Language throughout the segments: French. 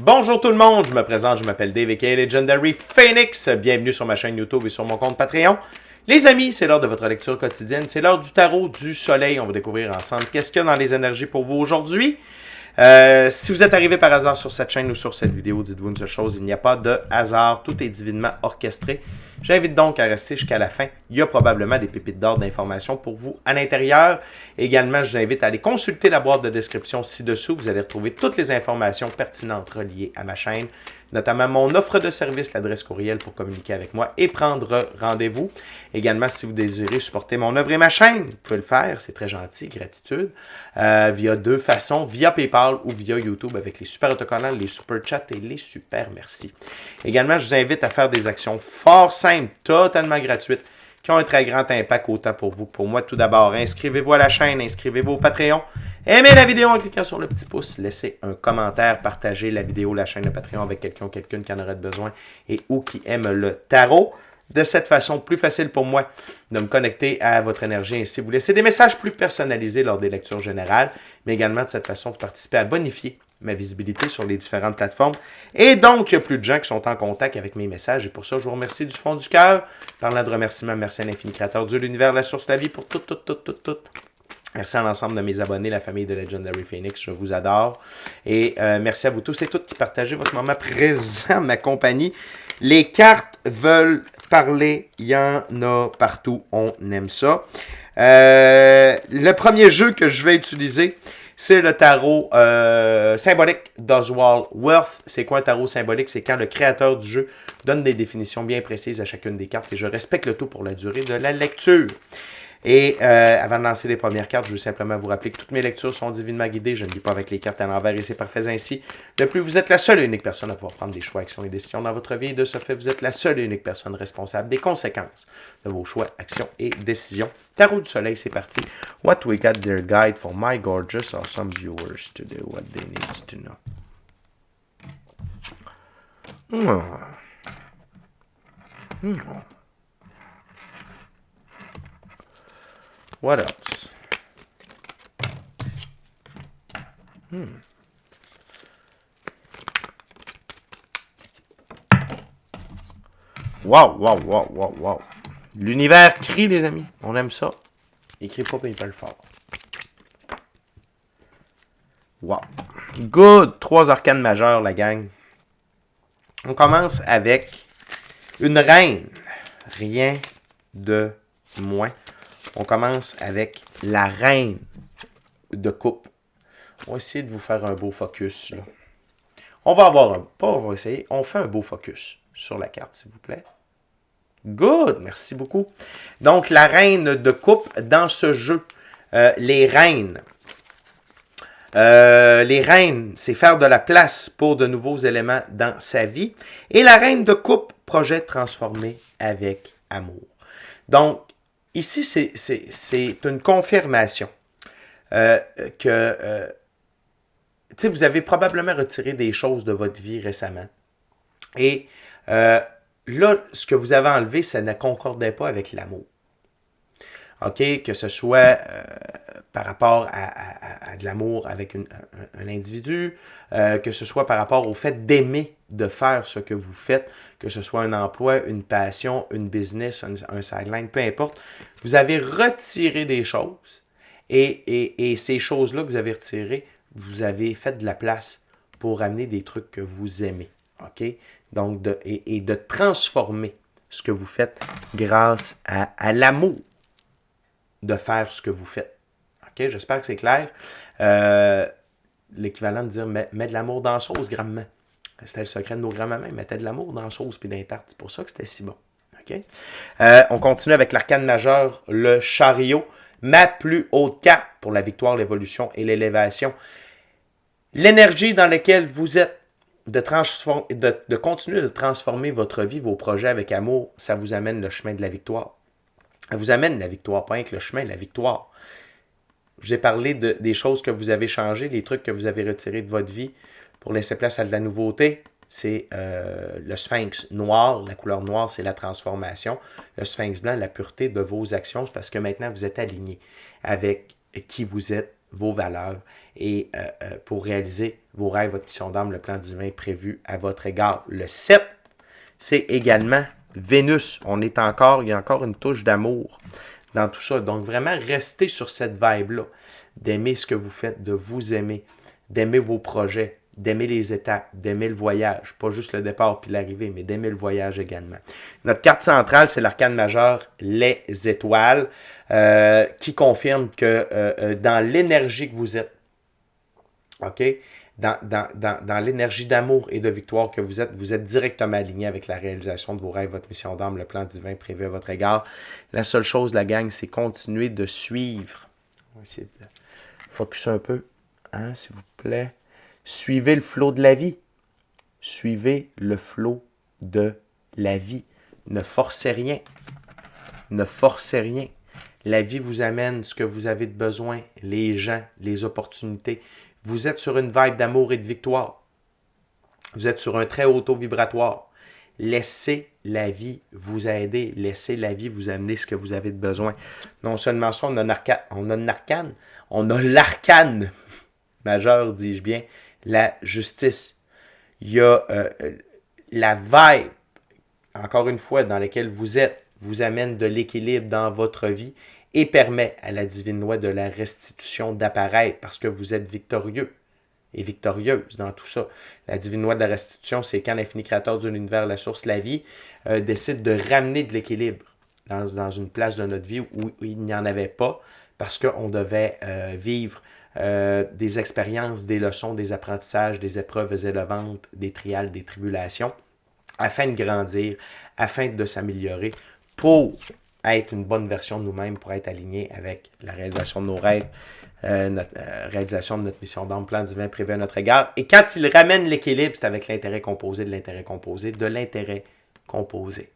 Bonjour tout le monde, je me présente, je m'appelle Dave aka Legendary Phoenix. Bienvenue sur ma chaîne YouTube et sur mon compte Patreon. Les amis, c'est l'heure de votre lecture quotidienne, c'est l'heure du tarot du soleil. On va découvrir ensemble qu'est-ce qu'il y a dans les énergies pour vous aujourd'hui. Si vous êtes arrivé par hasard sur cette chaîne ou sur cette vidéo, dites-vous une seule chose, il n'y a pas de hasard, tout est divinement orchestré. J'invite donc à rester jusqu'à la fin. Il y a probablement des pépites d'or d'informations pour vous à l'intérieur. Également, je vous invite à aller consulter la boîte de description ci-dessous. Vous allez retrouver toutes les informations pertinentes reliées à ma chaîne, notamment mon offre de service, l'adresse courriel pour communiquer avec moi et prendre rendez-vous. Également, si vous désirez supporter mon œuvre et ma chaîne, vous pouvez le faire, c'est très gentil, gratitude, via deux façons, via PayPal ou via YouTube avec les super autocollants, les super chats et les super merci. Également, je vous invite à faire des actions fort simples, totalement gratuites, qui ont un très grand impact autant pour vous que pour moi. Tout d'abord, inscrivez-vous à la chaîne, inscrivez-vous au Patreon, aimez la vidéo en cliquant sur le petit pouce, laissez un commentaire, partagez la vidéo, la chaîne de Patreon avec quelqu'un ou quelqu'une qui en aurait besoin et ou qui aime le tarot. De cette façon, plus facile pour moi de me connecter à votre énergie. Ainsi, vous laissez des messages plus personnalisés lors des lectures générales, mais également de cette façon, vous participez à bonifier ma visibilité sur les différentes plateformes. Et donc, il y a plus de gens qui sont en contact avec mes messages. Et pour ça, je vous remercie du fond du cœur. Parlant de remerciements, merci à l'infini créateur, Dieu, l'univers, la source, la vie, pour tout. Merci à l'ensemble de mes abonnés, la famille de Legendary Phoenix, je vous adore. Et merci à vous tous et toutes qui partagez votre moment présent, ma compagnie. Les cartes veulent parler, il y en a partout, on aime ça. Le premier jeu que je vais utiliser, c'est le tarot symbolique d'Oswald Worth. C'est quoi un tarot symbolique? C'est quand le créateur du jeu donne des définitions bien précises à chacune des cartes et je respecte le tout pour la durée de la lecture. Et avant de lancer les premières cartes, je veux simplement vous rappeler que toutes mes lectures sont divinement guidées. Je ne lis pas avec les cartes à l'envers et c'est parfait ainsi. De plus, vous êtes la seule et unique personne à pouvoir prendre des choix, actions et décisions dans votre vie. Et de ce fait, vous êtes la seule et unique personne responsable des conséquences de vos choix, actions et décisions. Tarot du soleil, c'est parti. What we got their guide for my gorgeous awesome viewers to do what they need to know. What else? Wow. L'univers crie, les amis. On aime ça. Il crie pas, mais il parle fort. Wow. Good. 3 arcanes majeures, la gang. On commence avec une reine. Rien de moins. On commence avec la reine de coupe. On va essayer de vous faire un beau focus. Là. On va avoir un... Pas on va essayer. On fait un beau focus sur la carte, s'il vous plaît. Good! Merci beaucoup. Donc, la reine de coupe dans ce jeu. Les reines. Les reines, c'est faire de la place pour de nouveaux éléments dans sa vie. Et la reine de coupe, projet transformé avec amour. Donc, ici, c'est une confirmation que vous avez probablement retiré des choses de votre vie récemment. Et là, ce que vous avez enlevé, ça ne concordait pas avec l'amour. OK? Que ce soit par rapport à de l'amour avec un individu, que ce soit par rapport au fait d'aimer de faire ce que vous faites, que ce soit un emploi, une passion, une business, un sideline, peu importe. Vous avez retiré des choses et ces choses-là que vous avez retirées, vous avez fait de la place pour amener des trucs que vous aimez. OK? Donc, de transformer ce que vous faites grâce à l'amour de faire ce que vous faites. OK? J'espère que c'est clair. L'équivalent de dire mets de l'amour dans la sauce, grand-maman. C'était le secret de nos grands-mamans. Ils mettaient de l'amour dans la sauce puis dans les tartes. C'est pour ça que c'était si bon. OK? On continue avec l'arcane majeur, le chariot. Ma plus haute carte pour la victoire, l'évolution et l'élévation. L'énergie dans laquelle vous êtes de continuer de transformer votre vie, vos projets avec amour, ça vous amène le chemin de la victoire. Ça vous amène la victoire, pas avec le chemin, la victoire. Je vous ai parlé des choses que vous avez changées, les trucs que vous avez retirés de votre vie pour laisser place à de la nouveauté. C'est le sphinx noir, la couleur noire, c'est la transformation. Le sphinx blanc, la pureté de vos actions, c'est parce que maintenant vous êtes aligné avec qui vous êtes vos valeurs et pour réaliser vos rêves, votre mission d'âme, le plan divin prévu à votre égard. Le 7, c'est également Vénus. Il y a encore une touche d'amour dans tout ça. Donc, vraiment, restez sur cette vibe-là, d'aimer ce que vous faites, de vous aimer, d'aimer vos projets, d'aimer les étapes, d'aimer le voyage. Pas juste le départ puis l'arrivée, mais d'aimer le voyage également. Notre carte centrale, c'est l'arcane majeur, les étoiles, qui confirme que dans l'énergie que vous êtes, OK? Dans l'énergie d'amour et de victoire que vous êtes directement aligné avec la réalisation de vos rêves, votre mission d'âme, le plan divin prévu à votre égard. La seule chose, la gang, c'est continuer de suivre. On va essayer de focus un peu, hein, s'il vous plaît. Suivez le flot de la vie. Suivez le flot de la vie. Ne forcez rien. Ne forcez rien. La vie vous amène ce que vous avez de besoin, les gens, les opportunités. Vous êtes sur une vibe d'amour et de victoire. Vous êtes sur un très haut taux vibratoire. Laissez la vie vous aider. Laissez la vie vous amener ce que vous avez de besoin. Non seulement ça, on a l'arcane majeur, dis-je bien, la justice. Il y a la vibe, encore une fois, dans laquelle vous êtes, vous amène de l'équilibre dans votre vie et permet à la divine loi de la restitution d'apparaître parce que vous êtes victorieux et victorieuse dans tout ça. La divine loi de la restitution, c'est quand l'infini créateur de l'univers, la source, la vie, décide de ramener de l'équilibre dans une place de notre vie où il n'y en avait pas parce qu'on devait vivre des expériences, des leçons, des apprentissages, des épreuves élevantes, des trials, des tribulations, afin de grandir, afin de s'améliorer, pour être une bonne version de nous-mêmes, pour être aligné avec la réalisation de nos rêves, réalisation de notre mission d'âme, plan divin prévu à notre égard. Et quand il ramène l'équilibre, c'est avec l'intérêt composé, de l'intérêt composé, de l'intérêt composé.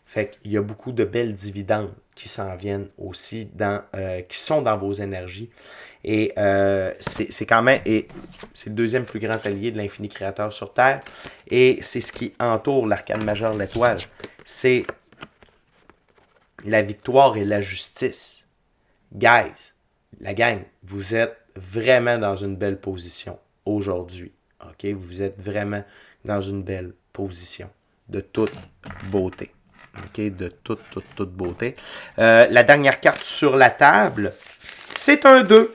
Fait qu'il y a beaucoup de belles dividendes qui s'en viennent aussi, qui sont dans vos énergies. Et c'est quand même, et c'est le deuxième plus grand allié de l'infini créateur sur Terre. Et c'est ce qui entoure l'arcane majeur, l'étoile. C'est la victoire et la justice. Guys, la gang, vous êtes vraiment dans une belle position aujourd'hui. OK? Vous êtes vraiment dans une belle position de toute beauté. OK? De toute beauté. La dernière carte sur la table, c'est un 2.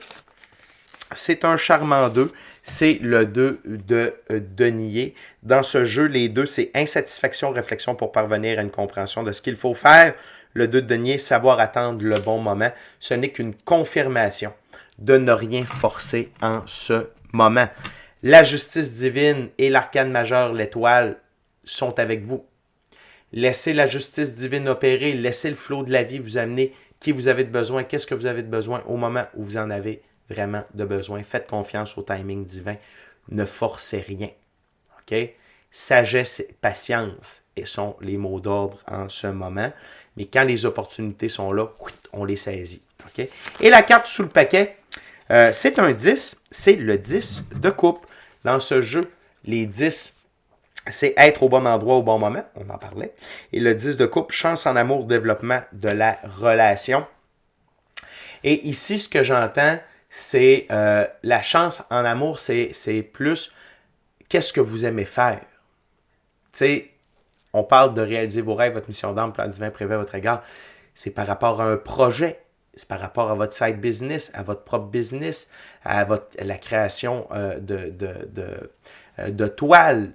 C'est un charmant 2. C'est le 2 de denier. Dans ce jeu, les 2, c'est insatisfaction, réflexion pour parvenir à une compréhension de ce qu'il faut faire. Le 2 de denier, savoir attendre le bon moment. Ce n'est qu'une confirmation de ne rien forcer en ce moment. La justice divine et l'arcane majeur, l'étoile, sont avec vous. Laissez la justice divine opérer. Laissez le flot de la vie vous amener qui vous avez de besoin, qu'est-ce que vous avez de besoin au moment où vous en avez vraiment de besoin. Faites confiance au timing divin. Ne forcez rien. OK? Sagesse et patience sont les mots d'ordre en ce moment. Mais quand les opportunités sont là, on les saisit. OK? Et la carte sous le paquet, c'est un 10. C'est le 10 de coupe. Dans ce jeu, les 10, c'est être au bon endroit au bon moment. On en parlait. Et le 10 de coupe, chance en amour, développement de la relation. Et ici, ce que j'entends, c'est la chance en amour, c'est plus qu'est-ce que vous aimez faire. Tu sais, on parle de réaliser vos rêves, votre mission d'âme, plan divin prévu à votre égard. C'est par rapport à un projet, c'est par rapport à votre side business, à votre propre business, à la création de toiles,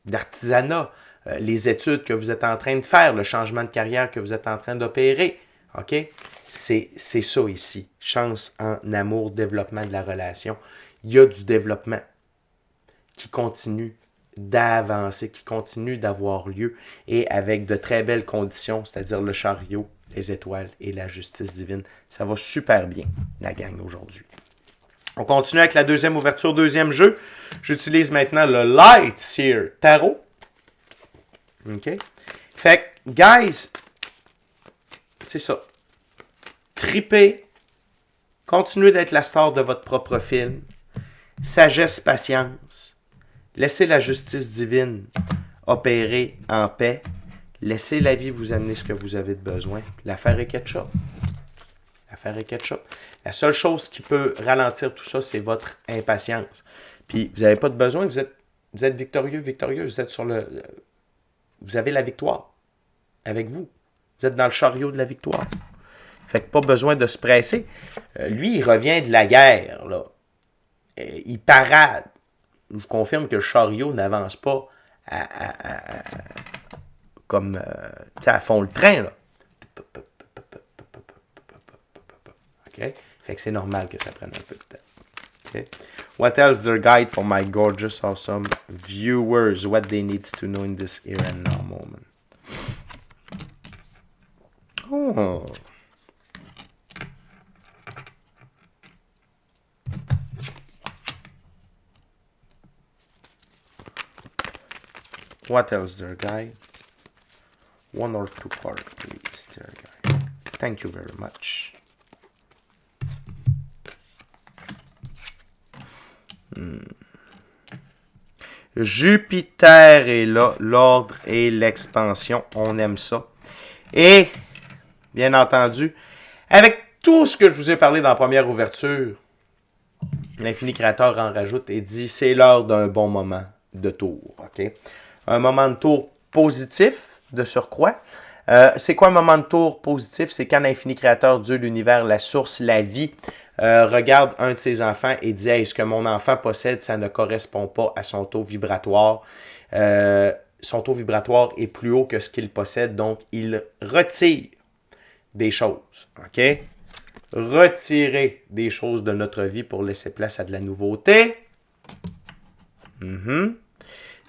d'artisanat, les études que vous êtes en train de faire, le changement de carrière que vous êtes en train d'opérer. OK? C'est ça ici. Chance en amour, développement de la relation. Il y a du développement qui continue d'avancer, qui continue d'avoir lieu et avec de très belles conditions, c'est-à-dire le chariot, les étoiles et la justice divine. Ça va super bien, la gang, aujourd'hui. On continue avec la deuxième ouverture, deuxième jeu. J'utilise maintenant le Light Seer Tarot. OK? Fait que, guys, c'est ça. Tripez. Continuez d'être la star de votre propre film. Sagesse, patience. Laissez la justice divine opérer en paix. Laissez la vie vous amener ce que vous avez de besoin. L'affaire est ketchup. L'affaire est ketchup. La seule chose qui peut ralentir tout ça, c'est votre impatience. Puis, vous n'avez pas de besoin, vous êtes victorieux, vous êtes vous avez la victoire avec vous. Vous êtes dans le chariot de la victoire. Fait que pas besoin de se presser. Lui, il revient de la guerre, là. Il parade. Je vous confirme que le chariot n'avance pas comme à fond le train, là. OK? Fait que c'est normal que ça prenne un peu de temps. Okay. What else their guide for my gorgeous, awesome viewers? What they need to know in this here and now moment. Oh. What else their guide? One or two part, please, their guide. Thank you very much. Jupiter est là, l'ordre et l'expansion, on aime ça. Et, bien entendu, avec tout ce que je vous ai parlé dans la première ouverture, l'infini créateur en rajoute et dit c'est l'heure d'un bon moment de tour. Okay? Un moment de tour positif, de surcroît. C'est quoi un moment de tour positif? C'est quand l'infini créateur, Dieu, l'univers, la source, la vie, regarde un de ses enfants et dit hey, « ce que mon enfant possède, ça ne correspond pas à son taux vibratoire. Son taux vibratoire est plus haut que ce qu'il possède, donc il retire des choses. OK? Retirer des choses de notre vie pour laisser place à de la nouveauté.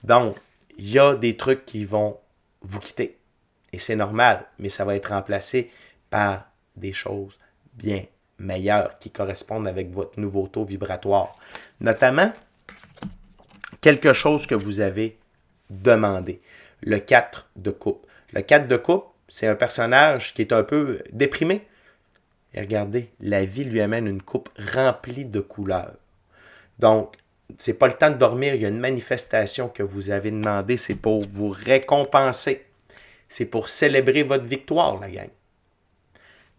Donc, il y a des trucs qui vont vous quitter. Et c'est normal, mais ça va être remplacé par des choses bien meilleures qui correspondent avec votre nouveau taux vibratoire. Notamment, quelque chose que vous avez demandé. Le 4 de coupe. Le 4 de coupe, c'est un personnage qui est un peu déprimé. Et regardez, la vie lui amène une coupe remplie de couleurs. Donc, c'est pas le temps de dormir, il y a une manifestation que vous avez demandé, c'est pour vous récompenser. C'est pour célébrer votre victoire, la gang.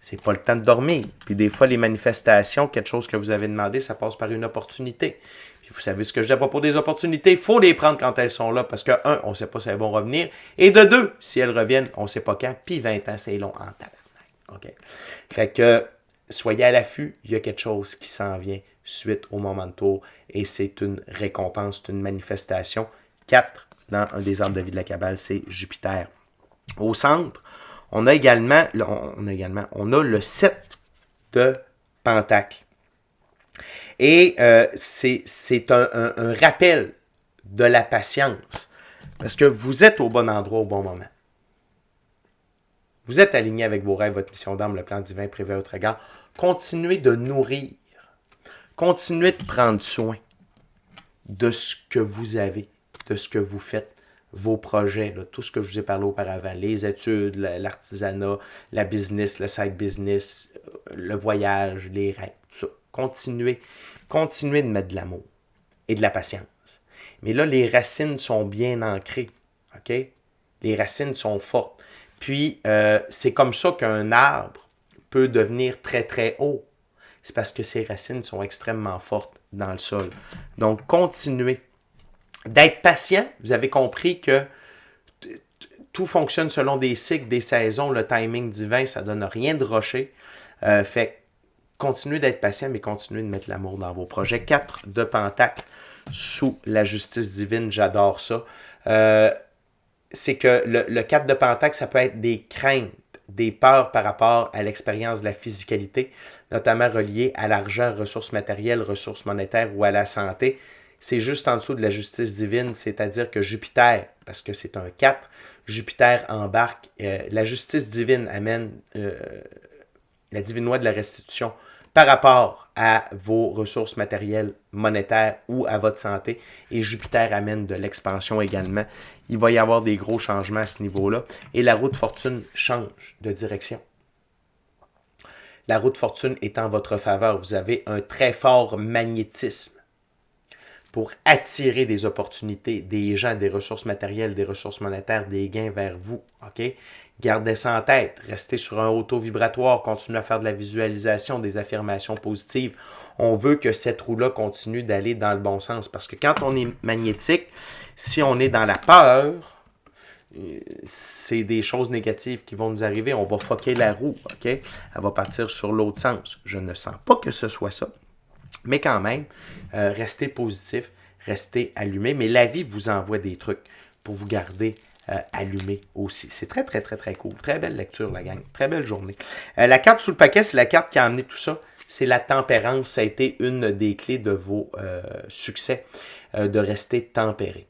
C'est pas le temps de dormir. Puis des fois, les manifestations, quelque chose que vous avez demandé, ça passe par une opportunité. Puis vous savez ce que je dis à propos des opportunités, il faut les prendre quand elles sont là, parce que, un, on ne sait pas si elles vont revenir, et de deux, si elles reviennent, on ne sait pas quand, puis 20 ans, c'est long en tabarnak. OK? Fait que, soyez à l'affût, il y a quelque chose qui s'en vient suite au moment de tour, et c'est une récompense, c'est une manifestation. 4 dans un des arbres de vie de la Kabbale, c'est Jupiter. Au centre, on a également le 7 de Pentacle. Et c'est un rappel de la patience. Parce que vous êtes au bon endroit au bon moment. Vous êtes aligné avec vos rêves, votre mission d'âme, le plan divin prévu à votre égard. Continuez de nourrir. Continuez de prendre soin de ce que vous avez, de ce que vous faites. Vos projets, là, tout ce que je vous ai parlé auparavant, les études, l'artisanat, la business, le side business, le voyage, les rêves, tout ça. Continuez de mettre de l'amour et de la patience. Mais là, les racines sont bien ancrées, OK? Les racines sont fortes. Puis, c'est comme ça qu'un arbre peut devenir très, très haut. C'est parce que ses racines sont extrêmement fortes dans le sol. Donc, continuez d'être patient. Vous avez compris que tout fonctionne selon des cycles, des saisons, le timing divin, ça ne donne rien de rocher. Fait continuez d'être patient, mais continuez de mettre l'amour dans vos projets. 4 de Pentacle sous la justice divine, j'adore ça. C'est que le 4 de Pentacle, ça peut être des craintes, des peurs par rapport à l'expérience de la physicalité, notamment reliées à l'argent, ressources matérielles, ressources monétaires ou à la santé. C'est juste en dessous de la justice divine, c'est-à-dire que Jupiter, parce que c'est un 4, Jupiter embarque, la justice divine amène la divine loi de la restitution par rapport à vos ressources matérielles, monétaires ou à votre santé. Et Jupiter amène de l'expansion également. Il va y avoir des gros changements à ce niveau-là. Et la roue de fortune change de direction. La roue de fortune est en votre faveur. Vous avez un très fort magnétisme. pour attirer des opportunités, des gens, des ressources matérielles, des ressources monétaires, des gains vers vous. OK? Gardez ça en tête. Restez sur un haut taux vibratoire. Continuez à faire de la visualisation, des affirmations positives. On veut que cette roue-là continue d'aller dans le bon sens. Parce que quand on est magnétique, si on est dans la peur, c'est des choses négatives qui vont nous arriver. On va fucker la roue. OK? Elle va partir sur l'autre sens. Je ne sens pas que ce soit ça. Mais quand même, restez positif, restez allumé. Mais la vie vous envoie des trucs pour vous garder allumé aussi. C'est très, très, très, très cool. Très belle lecture, la gang. Très belle journée. La carte sous le paquet, c'est la carte qui a amené tout ça. C'est la tempérance. Ça a été une des clés de vos succès, de rester tempéré.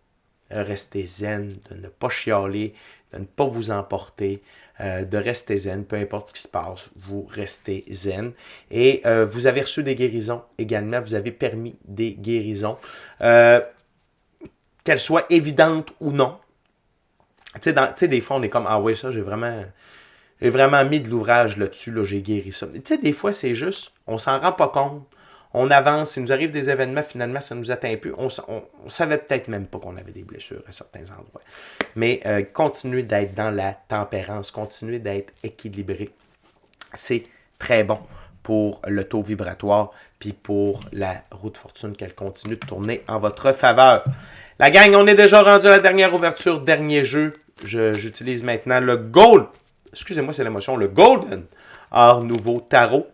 Rester zen, de ne pas chialer, de ne pas vous emporter, de rester zen, peu importe ce qui se passe, vous restez zen. Et vous avez reçu des guérisons également, vous avez permis des guérisons, qu'elles soient évidentes ou non. Tu sais, des fois, on est comme, ah oui, ça, j'ai vraiment mis de l'ouvrage là-dessus, là, j'ai guéri ça. Tu sais, des fois, c'est juste, on s'en rend pas compte. On avance, il nous arrive des événements, finalement, ça nous atteint plus. On savait peut-être même pas qu'on avait des blessures à certains endroits. Mais continuez d'être dans la tempérance, continuez d'être équilibré. C'est très bon pour le taux vibratoire, puis pour la roue de fortune qu'elle continue de tourner en votre faveur. La gang, on est déjà rendu à la dernière ouverture, dernier jeu. J'utilise maintenant le Gold. Excusez-moi, c'est l'émotion. Le Golden Art Nouveau Tarot.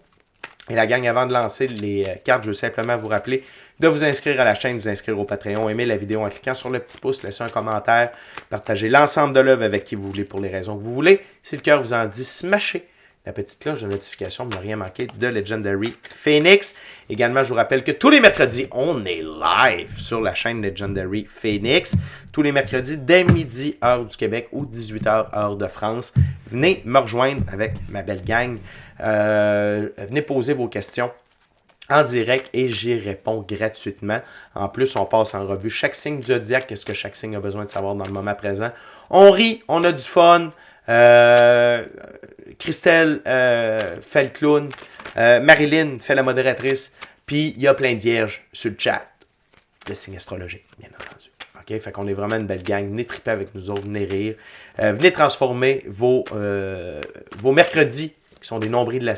Et la gang, avant de lancer les cartes, je veux simplement vous rappeler de vous inscrire à la chaîne, de vous inscrire au Patreon, aimer la vidéo en cliquant sur le petit pouce, laisser un commentaire, partager l'ensemble de l'œuvre avec qui vous voulez pour les raisons que vous voulez. Si le cœur vous en dit, smashez la petite cloche de notification pour ne rien manquer de Legendary Phoenix. Également, je vous rappelle que tous les mercredis, on est live sur la chaîne Legendary Phoenix. Tous les mercredis, dès midi, heure du Québec ou 18h, heure de France. Venez me rejoindre avec ma belle gang. Venez poser vos questions en direct et j'y réponds gratuitement. En plus, on passe en revue chaque signe du zodiaque, qu'est-ce que chaque signe a besoin de savoir dans le moment présent. On rit, on a du fun. Christelle fait le clown. Marilyn fait la modératrice. Puis il y a plein de vierges sur le chat. Le signe astrologique, bien entendu. OK? Fait qu'on est vraiment une belle gang. Venez triper avec nous autres, venez rire. Venez transformer vos mercredis, qui sont des nombris de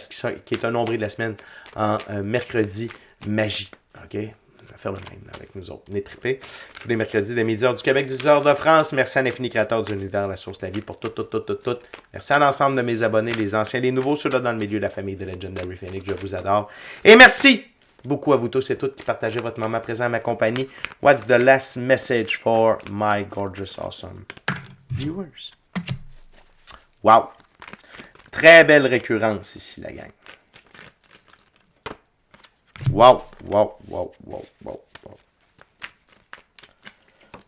qui est un nombril de la semaine, en mercredi magie. OK? On va faire le même avec nous autres. Venez triper. Tous les mercredis de midi heure du Québec, 18h de France. Merci à l'infini créateur de l'univers, la source de la vie, pour tout. Merci à l'ensemble de mes abonnés, les anciens, les nouveaux, ceux-là dans le milieu de la famille de Legendary Phoenix. Je vous adore. Et merci beaucoup à vous tous et toutes qui partagez votre moment présent à ma compagnie. What's the last message for my gorgeous, awesome viewers? Wow! Très belle récurrence ici, la gang. Wow.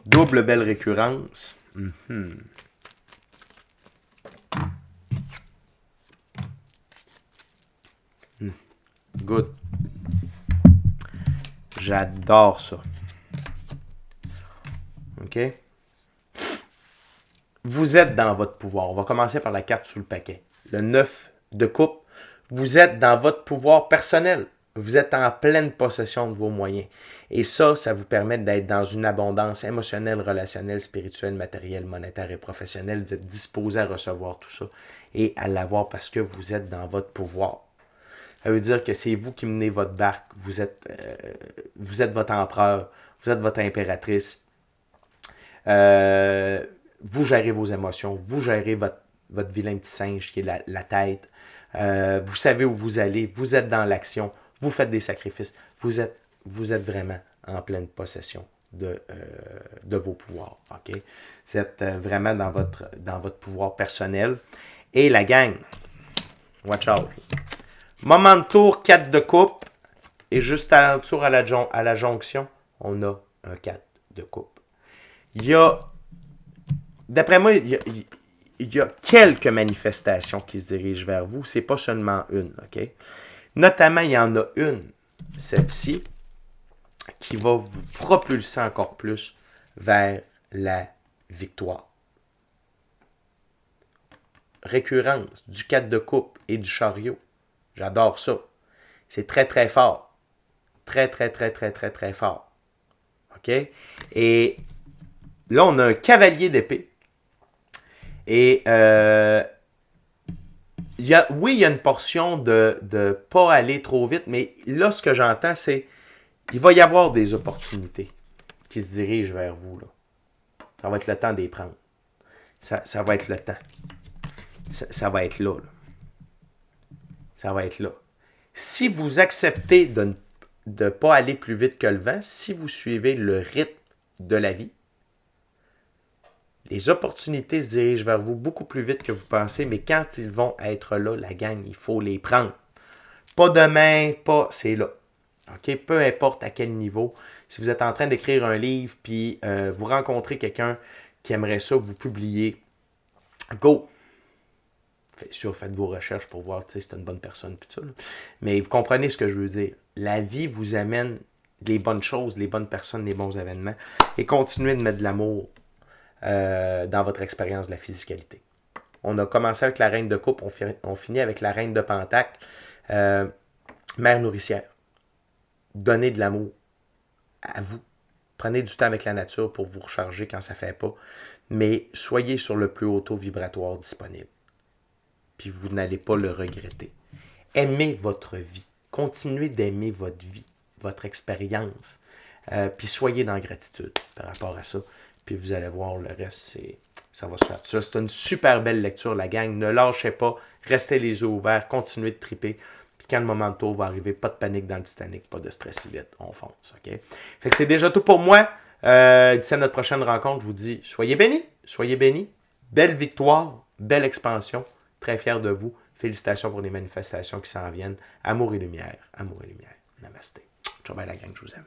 Double belle récurrence. Good. J'adore ça. OK? Vous êtes dans votre pouvoir. On va commencer par la carte sous le paquet. Le 9 de coupe. Vous êtes dans votre pouvoir personnel. Vous êtes en pleine possession de vos moyens. Et ça vous permet d'être dans une abondance émotionnelle, relationnelle, spirituelle, matérielle, monétaire et professionnelle. Vous êtes disposé à recevoir tout ça et à l'avoir parce que vous êtes dans votre pouvoir. Ça veut dire que c'est vous qui menez votre barque. Vous êtes votre empereur. Vous êtes votre impératrice. Vous gérez vos émotions. Vous gérez votre vilain petit singe qui est la tête. Vous savez où vous allez. Vous êtes dans l'action. Vous faites des sacrifices. Vous êtes vraiment en pleine possession de vos pouvoirs. Okay? Vous êtes vraiment dans votre pouvoir personnel. Et la gang, watch out. Moment de tour, 4 de coupe. Et juste à l'entour à la jonction, on a un 4 de coupe. D'après moi, il y a quelques manifestations qui se dirigent vers vous. C'est pas seulement une. OK? Notamment, il y en a une, celle-ci, qui va vous propulser encore plus vers la victoire. Récurrence du 4 de coupe et du chariot. J'adore ça. C'est très, très fort. Très, très, très, très, très, très fort. OK? Et là, on a un cavalier d'épée. Et il y a une portion de ne pas aller trop vite, mais là, ce que j'entends, c'est il va y avoir des opportunités qui se dirigent vers vous. Là. Ça va être le temps d'y prendre. Ça va être le temps. Ça va être là. Ça va être là. Si vous acceptez de ne pas aller plus vite que le vent, si vous suivez le rythme de la vie, les opportunités se dirigent vers vous beaucoup plus vite que vous pensez, mais quand ils vont être là, la gang, il faut les prendre. Pas demain, c'est là. OK? Peu importe à quel niveau. Si vous êtes en train d'écrire un livre, puis vous rencontrez quelqu'un qui aimerait ça, vous publiez, go! Faites vos recherches pour voir si c'est une bonne personne, puis ça. Là. Mais vous comprenez ce que je veux dire. La vie vous amène les bonnes choses, les bonnes personnes, les bons événements. Et continuez de mettre de l'amour dans votre expérience de la physicalité. On a commencé avec la reine de coupe, on finit avec la reine de pentacle. Mère nourricière. Donnez de l'amour à vous. Prenez du temps avec la nature pour vous recharger quand ça ne fait pas. Mais soyez sur le plus haut taux vibratoire disponible. Puis vous n'allez pas le regretter. Aimez votre vie. Continuez d'aimer votre vie, votre expérience. Puis soyez dans la gratitude par rapport à ça. Puis vous allez voir, le reste, ça va se faire. C'est une super belle lecture, la gang. Ne lâchez pas. Restez les yeux ouverts. Continuez de triper. Puis quand le moment de tour va arriver, pas de panique dans le Titanic, pas de stress vite. On fonce, OK? Fait que c'est déjà tout pour moi. D'ici à notre prochaine rencontre, je vous dis, soyez bénis. Soyez bénis. Belle victoire. Belle expansion. Très fier de vous. Félicitations pour les manifestations qui s'en viennent. Amour et lumière. Amour et lumière. Namasté. Ciao, bye la gang, je vous aime.